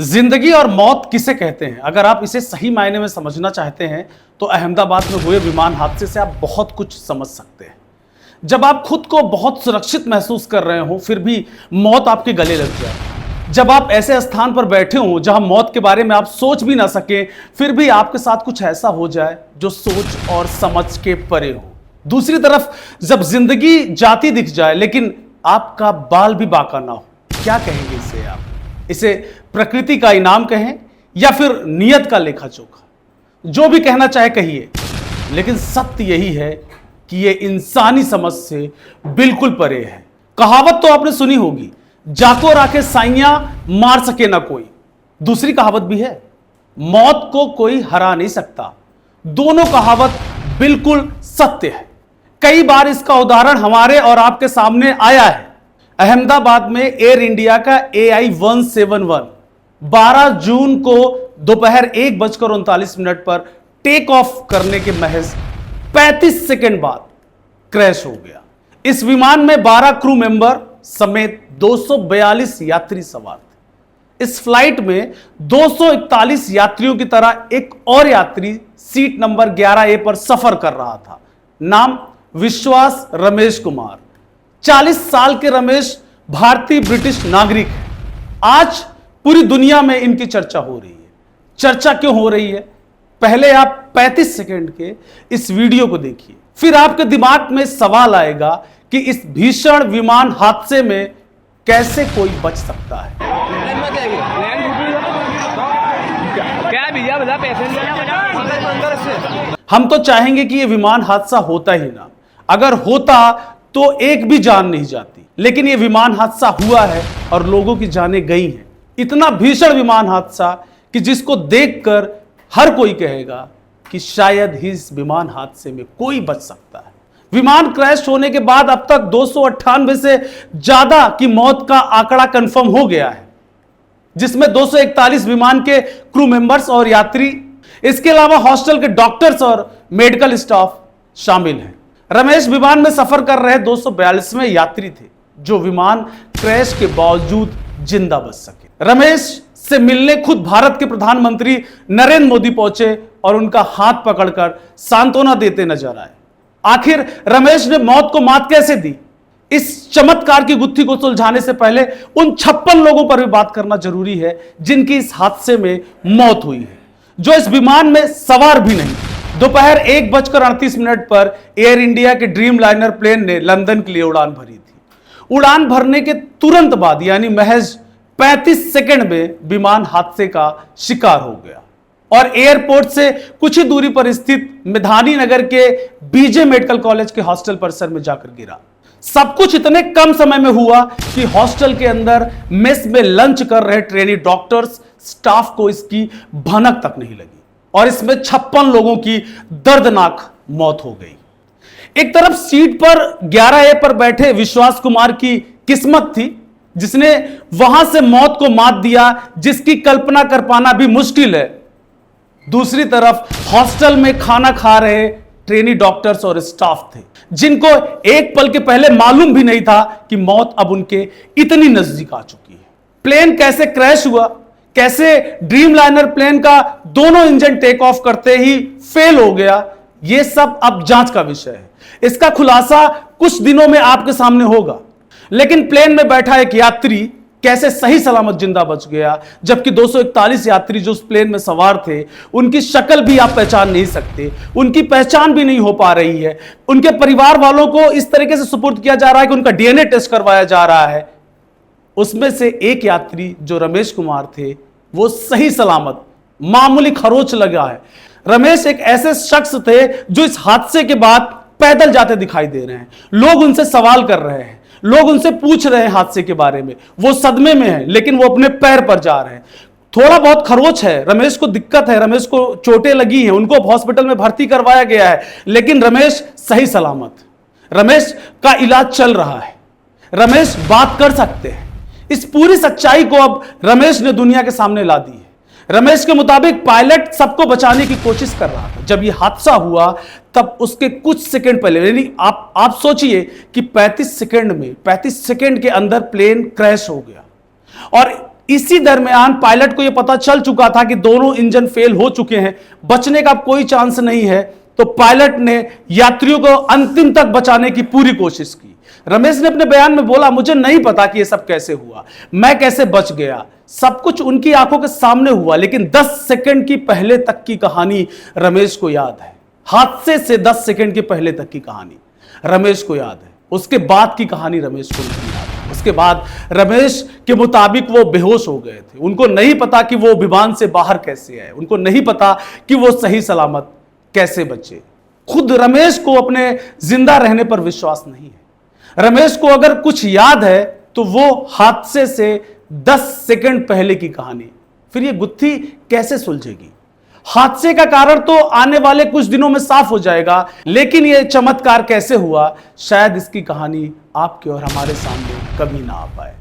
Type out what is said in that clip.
जिंदगी और मौत किसे कहते हैं? अगर आप इसे सही मायने में समझना चाहते हैं तो अहमदाबाद में हुए विमान हादसे से आप बहुत कुछ समझ सकते हैं। जब आप खुद को बहुत सुरक्षित महसूस कर रहे हो फिर भी मौत आपके गले लग जाए, जब आप ऐसे स्थान पर बैठे हो जहां मौत के बारे में आप सोच भी ना सके फिर भी आपके साथ कुछ ऐसा हो जाए जो सोच और समझ के परे हो। दूसरी तरफ जब जिंदगी जाती दिख जाए लेकिन आपका बाल भी बाका ना हो, क्या कहेंगे इसे आप? इसे प्रकृति का इनाम कहें या फिर नियत का लेखा जोखा, जो भी कहना चाहे कहिए, लेकिन सत्य यही है कि यह इंसानी समझ से बिल्कुल परे है। कहावत तो आपने सुनी होगी, जाको राखे साइयां मार सके ना कोई। दूसरी कहावत भी है, मौत को कोई हरा नहीं सकता। दोनों कहावत बिल्कुल सत्य है। कई बार इसका उदाहरण हमारे और आपके सामने आया है। अहमदाबाद में एयर इंडिया का AI-171 12 जून को दोपहर 1:39 पर टेक ऑफ करने के महज 35 सेकंड बाद क्रैश हो गया। इस विमान में 12 क्रू मेंबर समेत 242 यात्री सवार थे। इस फ्लाइट में 241 यात्रियों की तरह एक और यात्री सीट नंबर 11A पर सफर कर रहा था। नाम विश्वास रमेश कुमार। 40 साल के रमेश भारतीय ब्रिटिश नागरिक हैं। आज पूरी दुनिया में इनकी चर्चा हो रही है। चर्चा क्यों हो रही है? पहले आप 35 सेकंड के इस वीडियो को देखिए, फिर आपके दिमाग में सवाल आएगा कि इस भीषण विमान हादसे में कैसे कोई बच सकता है। हम तो चाहेंगे कि यह विमान हादसा होता ही ना। अगर होता तो एक भी जान नहीं जाती, लेकिन यह विमान हादसा हुआ है और लोगों की जानें गई हैं। इतना भीषण विमान हादसा कि जिसको देखकर हर कोई कहेगा कि शायद ही इस विमान हादसे में कोई बच सकता है। विमान क्रैश होने के बाद अब तक 298 से ज्यादा की मौत का आंकड़ा कंफर्म हो गया है, जिसमें 241 विमान के क्रू मेंबर्स और यात्री, इसके अलावा हॉस्टल के डॉक्टर्स और मेडिकल स्टाफ शामिल हैं। रमेश विमान में सफर कर रहे 242वें यात्री थे जो विमान क्रैश के बावजूद जिंदा बच सके। रमेश से मिलने खुद भारत के प्रधानमंत्री नरेंद्र मोदी पहुंचे और उनका हाथ पकड़कर सांत्वना देते नजर आए। आखिर रमेश ने मौत को मात कैसे दी? इस चमत्कार की गुत्थी को सुलझाने से पहले उन 56 लोगों पर भी बात करना जरूरी है जिनकी इस हादसे में मौत हुई है, जो इस विमान में सवार भी नहीं। दोपहर 1:38 पर एयर इंडिया के ड्रीम लाइनर प्लेन ने लंदन के लिए उड़ान भरी थी। उड़ान भरने के तुरंत बाद यानी महज 35 सेकंड में विमान हादसे का शिकार हो गया और एयरपोर्ट से कुछ ही दूरी पर स्थित मेधानी नगर के बीजे मेडिकल कॉलेज के हॉस्टल परिसर में जाकर गिरा। सब कुछ इतने कम समय में हुआ कि हॉस्टल के अंदर मेस में लंच कर रहे ट्रेनी डॉक्टर्स स्टाफ को इसकी भनक तक नहीं लगी और इसमें 56 लोगों की दर्दनाक मौत हो गई। एक तरफ सीट पर 11A पर बैठे विश्वास कुमार की किस्मत थी जिसने वहां से मौत को मात दिया, जिसकी कल्पना कर पाना भी मुश्किल है। दूसरी तरफ हॉस्टल में खाना खा रहे ट्रेनी डॉक्टर्स और स्टाफ थे जिनको एक पल के पहले मालूम भी नहीं था कि मौत अब उनके इतनी नजदीक आ चुकी है। प्लेन कैसे क्रैश हुआ, कैसे ड्रीम लाइनर प्लेन का दोनों इंजन टेक ऑफ करते ही फेल हो गया, यह सब अब जांच का विषय है। इसका खुलासा कुछ दिनों में आपके सामने होगा। लेकिन प्लेन में बैठा एक यात्री कैसे सही सलामत जिंदा बच गया, जबकि 241 यात्री जो उस प्लेन में सवार थे उनकी शक्ल भी आप पहचान नहीं सकते, उनकी पहचान भी नहीं हो पा रही है। उनके परिवार वालों को इस तरीके से सुपुर्द किया जा रहा है कि उनका DNA टेस्ट करवाया जा रहा है। उसमें से एक यात्री जो रमेश कुमार थे वो सही सलामत, मामूली खरोच लगा है। रमेश एक ऐसे शख्स थे जो इस हादसे के बाद पैदल जाते दिखाई दे रहे हैं। लोग उनसे सवाल कर रहे हैं, लोग उनसे पूछ रहे हैं हादसे के बारे में। वो सदमे में है लेकिन वो अपने पैर पर जा रहे हैं। थोड़ा बहुत खरोच है, रमेश को दिक्कत है, रमेश को चोटें लगी हैं, उनको हॉस्पिटल में भर्ती करवाया गया है, लेकिन रमेश सही सलामत, रमेश का इलाज चल रहा है, रमेश बात कर सकते हैं। इस पूरी सच्चाई को अब रमेश ने दुनिया के सामने ला दी है। रमेश के मुताबिक पायलट सबको बचाने की कोशिश कर रहा था। जब यह हादसा हुआ तब उसके कुछ सेकंड पहले, यानी आप सोचिए कि 35 सेकंड के अंदर प्लेन क्रैश हो गया और इसी दरमियान पायलट को यह पता चल चुका था कि दोनों इंजन फेल हो चुके हैं, बचने का कोई चांस नहीं है। तो पायलट ने यात्रियों को अंतिम तक बचाने की पूरी कोशिश की। रमेश ने अपने बयान में बोला, मुझे नहीं पता कि यह सब कैसे हुआ, मैं कैसे बच गया। सब कुछ उनकी आंखों के सामने हुआ, लेकिन 10 सेकंड की पहले तक की कहानी रमेश को याद है। हादसे से 10 सेकंड के पहले तक की कहानी रमेश को याद है। उसके बाद की कहानी रमेश को नहीं याद है। उसके बाद रमेश के मुताबिक वो बेहोश हो गए थे। उनको नहीं पता कि वो विमान से बाहर कैसे आए, उनको नहीं पता कि वो सही सलामत कैसे बचे। खुद रमेश को अपने जिंदा रहने पर विश्वास नहीं है। रमेश को अगर कुछ याद है तो वो हादसे से 10 सेकंड पहले की कहानी। फिर ये गुत्थी कैसे सुलझेगी? हादसे का कारण तो आने वाले कुछ दिनों में साफ हो जाएगा, लेकिन यह चमत्कार कैसे हुआ, शायद इसकी कहानी आपके और हमारे सामने कभी ना आ पाए।